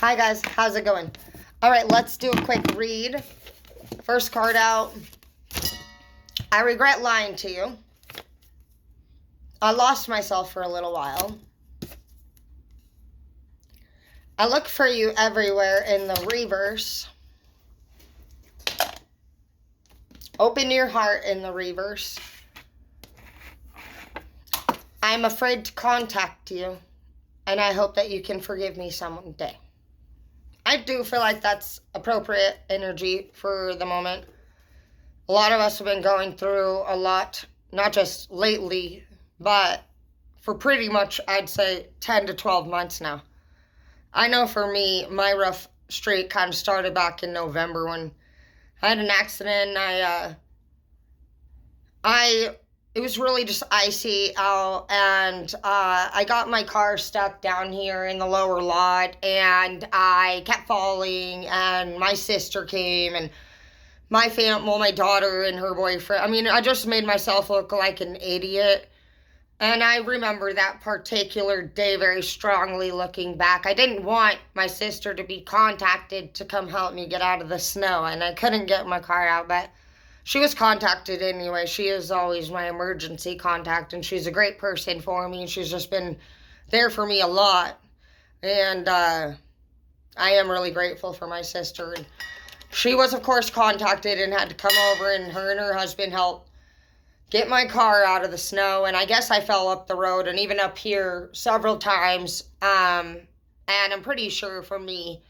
Hi guys, how's it going? All right, let's do a quick read. First card out. I regret lying to you. I lost myself for a little while. I look for you everywhere in the reverse. Open your heart in the reverse. I'm afraid to contact you, and I hope that you can forgive me someday. I do feel like that's appropriate energy for the moment. A lot of us have been going through a lot, not just lately, but for pretty much, I'd say, 10 to 12 months now. I know for me, my rough streak kind of started back in November when I had an accident. It was really just icy out, and I got my car stuck down here in the lower lot, and I kept falling, and my sister came, and my daughter and her boyfriend. I mean, I just made myself look like an idiot. And I remember that particular day very strongly looking back. I didn't want my sister to be contacted to come help me get out of the snow, and I couldn't get my car out, but she was contacted anyway. She is always my emergency contact, and she's a great person for me. She's just been there for me a lot, and I am really grateful for my sister. And she was, of course, contacted and had to come over, and her husband helped get my car out of the snow. And I guess I fell up the road and even up here several times, and I'm pretty sure for me,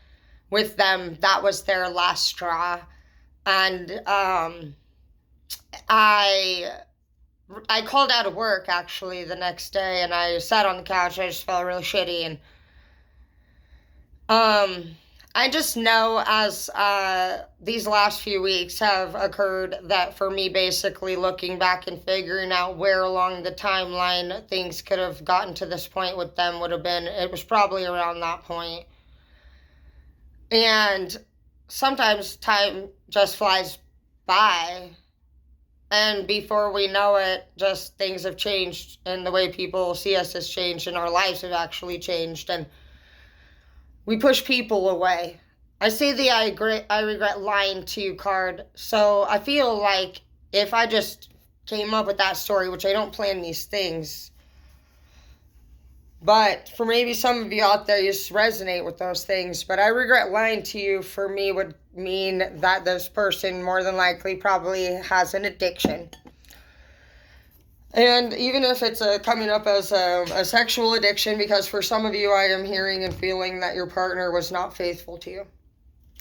with them, that was their last straw. And I called out of work actually the next day, and I sat on the couch. I just felt really shitty, and I just know as these last few weeks have occurred that for me, basically looking back and figuring out where along the timeline things could have gotten to this point with them it was probably around that point. And sometimes time just flies by, and before we know it, just things have changed, and the way people see us has changed, and our lives have actually changed, and we push people away. I see the I regret lying to you card, so I feel like if I just came up with that story, which I don't plan these things, but for maybe some of you out there, you just resonate with those things. But I regret lying to you for me would mean that this person more than likely probably has an addiction. And even if it's coming up as a sexual addiction, because for some of you, I am hearing and feeling that your partner was not faithful to you.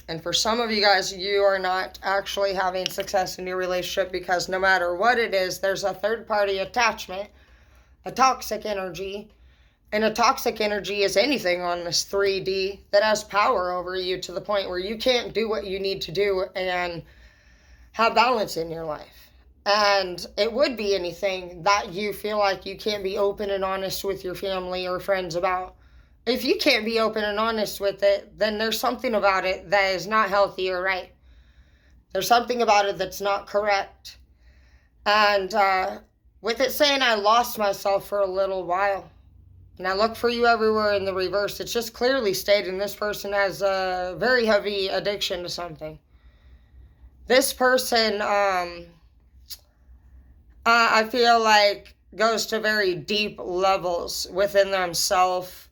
And for some of you guys, you are not actually having success in your relationship because no matter what it is, there's a third-party attachment, a toxic energy. And a toxic energy is anything on this 3D that has power over you to the point where you can't do what you need to do and have balance in your life. And it would be anything that you feel like you can't be open and honest with your family or friends about. If you can't be open and honest with it, then there's something about it that is not healthy or right. There's something about it that's not correct. And with it saying I lost myself for a little while, and I look for you everywhere in the reverse, it's just clearly stating this person has a very heavy addiction to something. This person, I feel like, goes to very deep levels within themselves,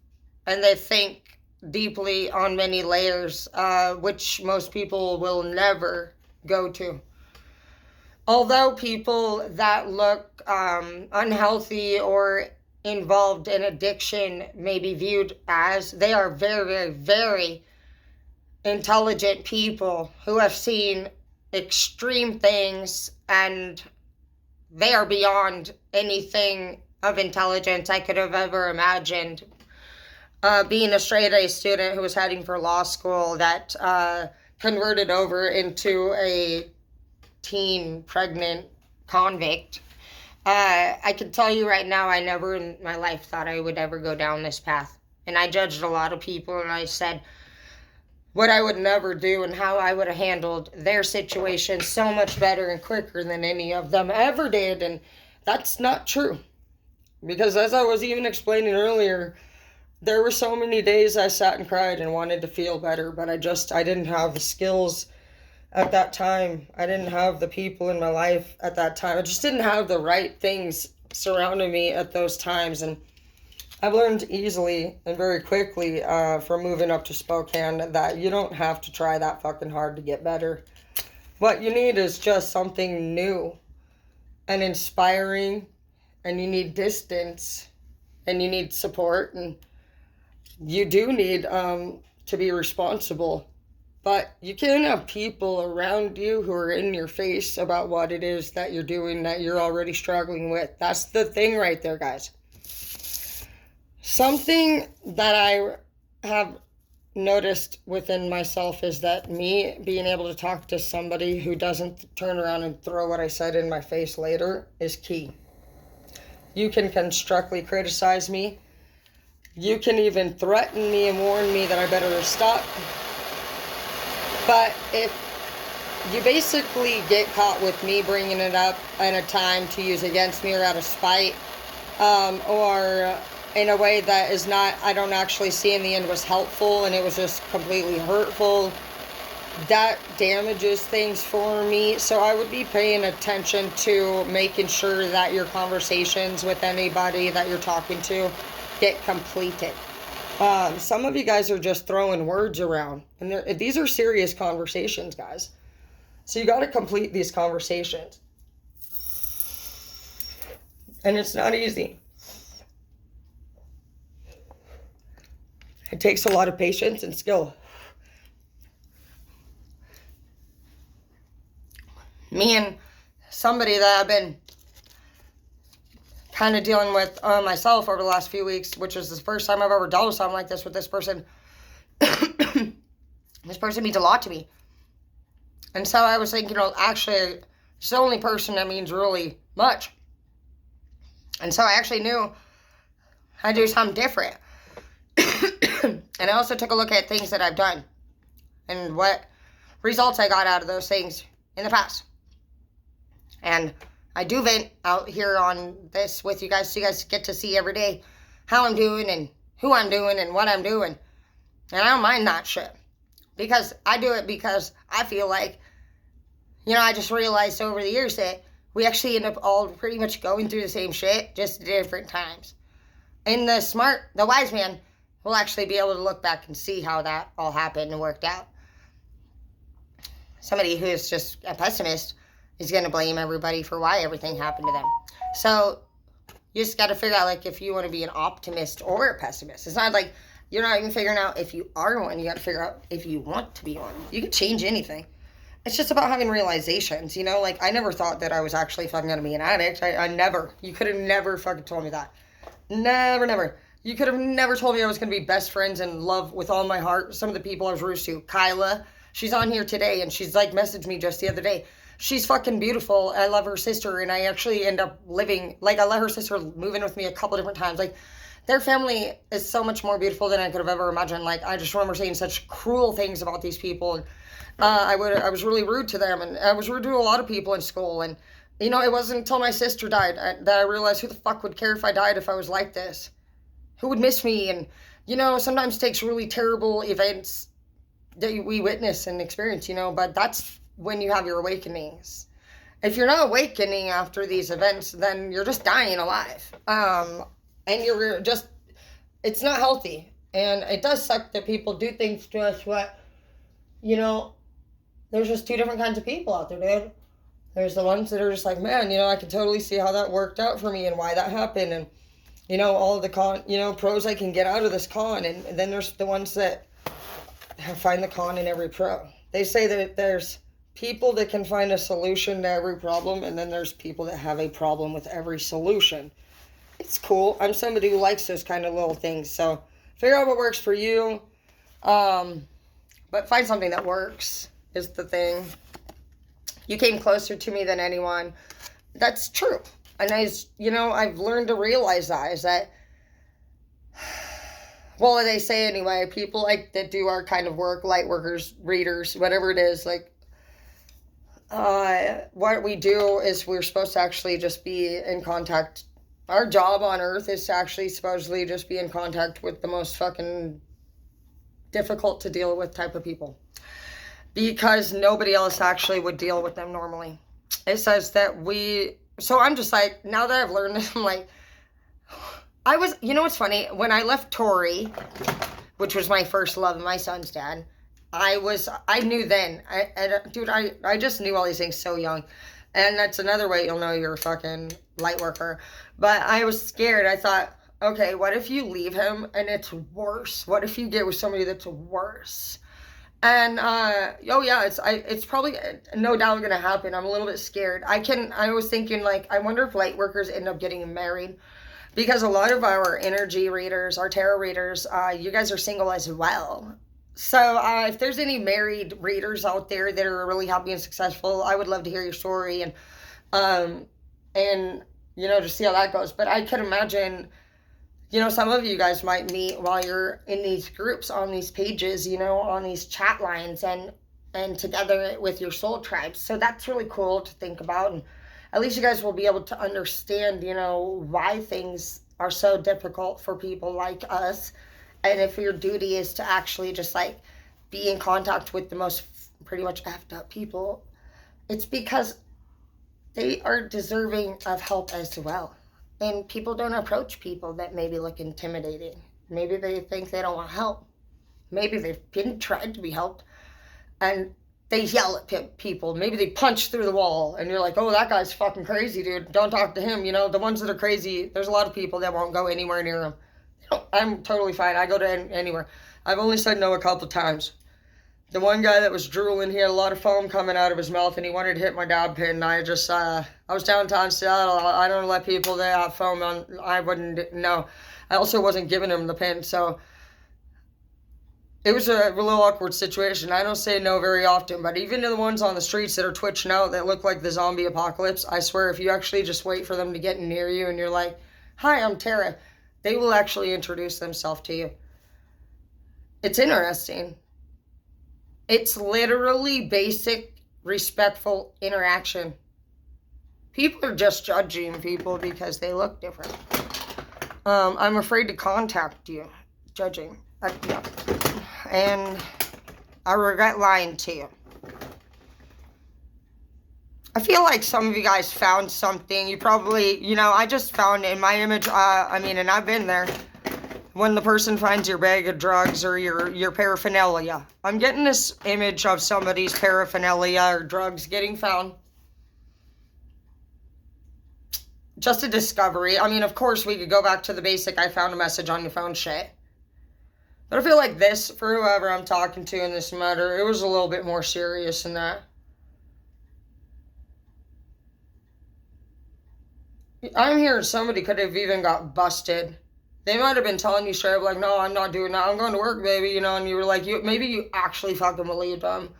and they think deeply on many layers, which most people will never go to. Although people that look unhealthy or involved in addiction may be viewed as, they are very, very, very intelligent people who have seen extreme things, and they are beyond anything of intelligence I could have ever imagined. Being a straight-A student who was heading for law school that converted over into a teen pregnant convict, I can tell you right now, I never in my life thought I would ever go down this path. And I judged a lot of people, and I said what I would never do and how I would have handled their situation so much better and quicker than any of them ever did. And that's not true. Because as I was even explaining earlier, There were so many days I sat and cried and wanted to feel better, but I didn't have the skills at that time. I didn't have the people in my life at that time. I just didn't have the right things surrounding me at those times. And I've learned easily and very quickly from moving up to Spokane that you don't have to try that fucking hard to get better. What you need is just something new and inspiring, and you need distance, and you need support, and you do need to be responsible. But you can't have people around you who are in your face about what it is that you're doing that you're already struggling with. That's the thing right there, guys. Something that I have noticed within myself is that me being able to talk to somebody who doesn't turn around and throw what I said in my face later is key. You can constructively criticize me. You can even threaten me and warn me that I better stop. But if you basically get caught with me bringing it up in a time to use against me or out of spite, or in a way that is not, I don't actually see in the end was helpful and it was just completely hurtful, that damages things for me. So I would be paying attention to making sure that your conversations with anybody that you're talking to get completed. Some of you guys are just throwing words around, and these are serious conversations, guys. So you got to complete these conversations. And it's not easy. It takes a lot of patience and skill. Me and somebody that I've been kind of dealing with myself over the last few weeks, which is the first time I've ever dealt with something like this with this person. This person means a lot to me. And so I was thinking, actually, it's the only person that means really much. And so I actually knew I'd do something different. And I also took a look at things that I've done and what results I got out of those things in the past. And I do vent out here on this with you guys, so you guys get to see every day how I'm doing and who I'm doing and what I'm doing. And I don't mind that shit. Because I do it because I feel like, I just realized over the years that we actually end up all pretty much going through the same shit, just at different times. And the wise man will actually be able to look back and see how that all happened and worked out. Somebody who is just a pessimist is going to blame everybody for why everything happened to them. So you just got to figure out, if you want to be an optimist or a pessimist. It's not like you're not even figuring out if you are one. You got to figure out if you want to be one. You can change anything. It's just about having realizations, I never thought that I was actually fucking going to be an addict. I never. You could have never fucking told me that. Never. You could have never told me I was going to be best friends and love with all my heart. Some of the people I was roost to. Kyla, she's on here today, and she's messaged me just the other day. She's fucking beautiful. I love her sister, and I actually end up living, I let her sister move in with me a couple different times. Their family is so much more beautiful than I could have ever imagined. I just remember saying such cruel things about these people, and I was really rude to them, and I was rude to a lot of people in school, and, it wasn't until my sister died that I realized who the fuck would care if I died if I was like this? Who would miss me? And, sometimes it takes really terrible events that we witness and experience, but that's when you have your awakenings. If you're not awakening after these events, then you're just dying alive. And you're just, it's not healthy. And it does suck that people do things to us there's just two different kinds of people out there, dude. There's the ones that are just man, I can totally see how that worked out for me and why that happened. And, all of the pros I can get out of this con. And then there's the ones that find the con in every pro. They say that there's people that can find a solution to every problem, and then there's people that have a problem with every solution. It's cool. I'm somebody who likes those kind of little things. So figure out what works for you. But find something that works is the thing. You came closer to me than anyone. That's true. And I've learned to realize that is that, well, they say anyway, people that do our kind of work, light workers, readers, whatever it is, what we do is we're supposed to actually just be in contact our job on Earth is to actually supposedly just be in contact with the most fucking difficult to deal with type of people. Because nobody else actually would deal with them normally. It says that so I'm just like, now that I've learned this, I'm like, you know what's funny? When I left Tori, which was my first love, my son's dad, I knew then. I just knew all these things so young. And that's another way you'll know you're a fucking light worker. But I was scared. I thought, okay, what if you leave him and it's worse? What if you get with somebody that's worse? And, it's probably no doubt going to happen. I'm a little bit scared. I was thinking, like, I wonder if light workers end up getting married. Because a lot of our energy readers, our tarot readers, you guys are single as well. So if there's any married readers out there that are really happy and successful, I would love to hear your story and just see how that goes. But I could imagine, some of you guys might meet while you're in these groups on these pages, on these chat lines and together with your soul tribes. So that's really cool to think about. And at least you guys will be able to understand, why things are so difficult for people like us. And if your duty is to actually just like be in contact with the most pretty much effed up people, it's because they are deserving of help as well. And people don't approach people that maybe look intimidating. Maybe they think they don't want help. Maybe they've been tried to be helped and they yell at people. Maybe they punch through the wall and you're like, oh, that guy's fucking crazy, dude. Don't talk to him. The ones that are crazy, there's a lot of people that won't go anywhere near them. I'm totally fine. I go to anywhere. I've only said no a couple times. The one guy that was drooling, he had a lot of foam coming out of his mouth and he wanted to hit my dab pin. And I was downtown Seattle. I don't let people that have foam on. I wouldn't, no. I also wasn't giving him the pin. So it was a little awkward situation. I don't say no very often, but even to the ones on the streets that are twitching out that look like the zombie apocalypse, I swear if you actually just wait for them to get near you and you're like, hi, I'm Tara, they will actually introduce themselves to you. It's interesting. It's literally basic, respectful interaction. People are just judging people because they look different. I'm afraid to contact you. Judging. Yeah. And I regret lying to you. I feel like some of you guys found something. You probably, I just found in my image, and I've been there. When the person finds your bag of drugs or your paraphernalia. I'm getting this image of somebody's paraphernalia or drugs getting found. Just a discovery. Of course, we could go back to the basic, I found a message on your phone shit. But I feel like this, for whoever I'm talking to in this matter, it was a little bit more serious than that. I'm hearing somebody could have even got busted. They might have been telling you straight up, like, no, I'm not doing that. I'm going to work, baby, and you were like, maybe you actually fucking believed them.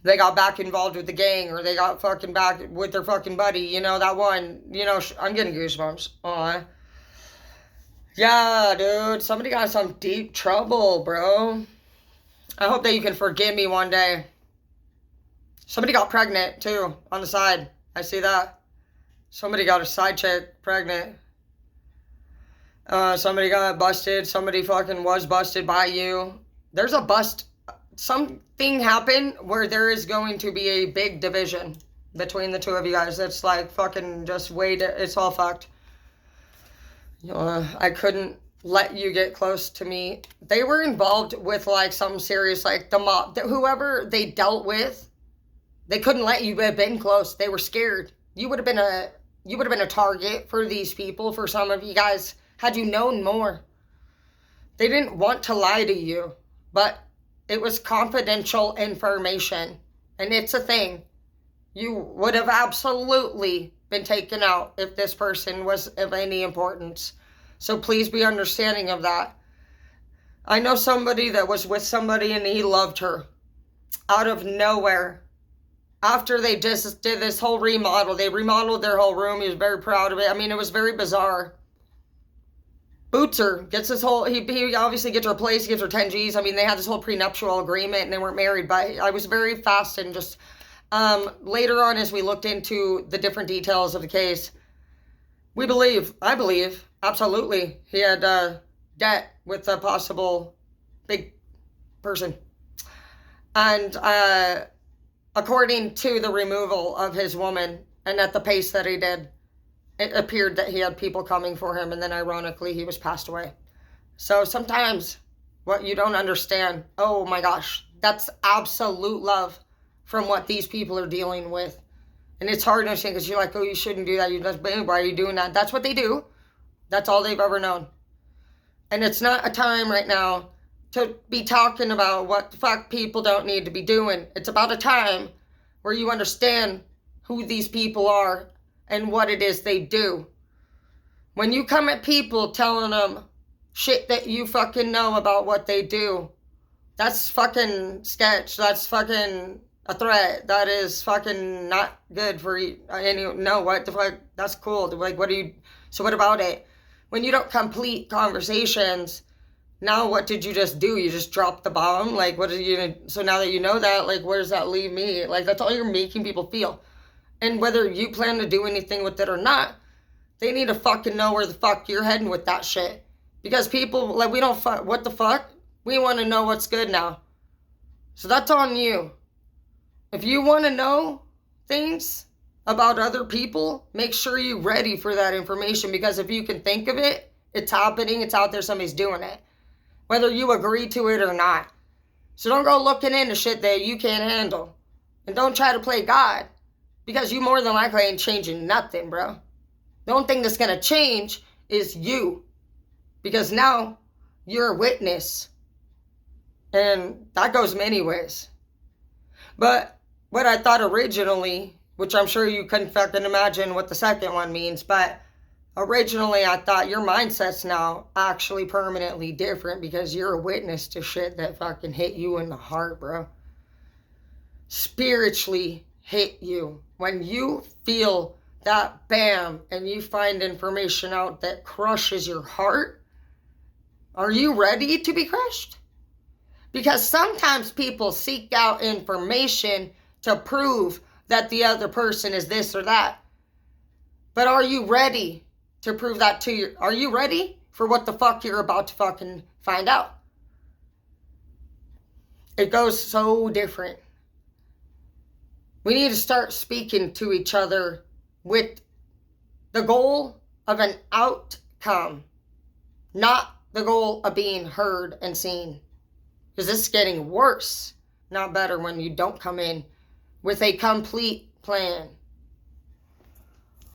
They got back involved with the gang, or they got fucking back with their fucking buddy, that one, I'm getting goosebumps. Aw. Yeah, dude, somebody got some deep trouble, bro. I hope that you can forgive me one day. Somebody got pregnant, too, on the side. I see that. Somebody got a side chick pregnant. Somebody got busted. Somebody fucking was busted by you. There's a bust. Something happened where there is going to be a big division between the two of you guys. It's like fucking just it's all fucked. I couldn't let you get close to me. They were involved with like something serious, like the mob. Whoever they dealt with, they couldn't let you have been close. They were scared. You would have been a target for these people, for some of you guys, had you known more. They didn't want to lie to you, but it was confidential information, and it's a thing. You would have absolutely been taken out if this person was of any importance. So please be understanding of that. I know somebody that was with somebody and he loved her. Out of nowhere. After they just did this whole remodel, they remodeled their whole room. He was very proud of it. It was very bizarre. Bootser gets this whole, he obviously gets her place, he gives her 10 G's. They had this whole prenuptial agreement and they weren't married, but I was very fast and just, later on as we looked into the different details of the case, I believe, absolutely, he had debt with a possible big person. And according to the removal of his woman and at the pace that he did, it appeared that he had people coming for him, and then ironically, he was passed away. So sometimes what you don't understand, oh my gosh, that's absolute love from what these people are dealing with. And it's hard to understand because you're like, oh, you shouldn't do that. You just, why are you doing that? That's what they do. That's all they've ever known. And it's not a time right now to be talking about what the fuck people don't need to be doing. It's about a time where you understand who these people are and what it is they do. When you come at people telling them shit that you fucking know about what they do, that's fucking sketch. That's fucking a threat. That is fucking not good for you. No, what the fuck? That's cool. Like, what do you, so what about it? When you don't complete conversations, now what did you just do? You just dropped the bomb? Like, what did you, so now that you know that, like, where does that leave me? Like, that's all you're making people feel. And whether you plan to do anything with it or not, they need to fucking know where the fuck you're heading with that shit. Because people, like, we don't fuck, what the fuck? We want to know what's good now. So that's on you. If you want to know things about other people, make sure you're ready for that information. Because if you can think of it, it's happening, it's out there, somebody's doing it. Whether you agree to it or not. So don't go looking into shit that you can't handle. And don't try to play God. Because you more than likely ain't changing nothing, bro. The only thing that's going to change is you. Because now you're a witness. And that goes many ways. But what I thought originally, which I'm sure you couldn't fucking imagine what the second one means, but originally I thought your mindset's now actually permanently different because you're a witness to shit that fucking hit you in the heart, bro. Spiritually hit you. When you feel that bam and you find information out that crushes your heart, are you ready to be crushed? Because sometimes people seek out information to prove that the other person is this or that. But are you ready to prove that to you? Are you ready for what the fuck you're about to fucking find out? It goes so different. We need to start speaking to each other with the goal of an outcome, not the goal of being heard and seen. Because this is getting worse, not better, when you don't come in with a complete plan.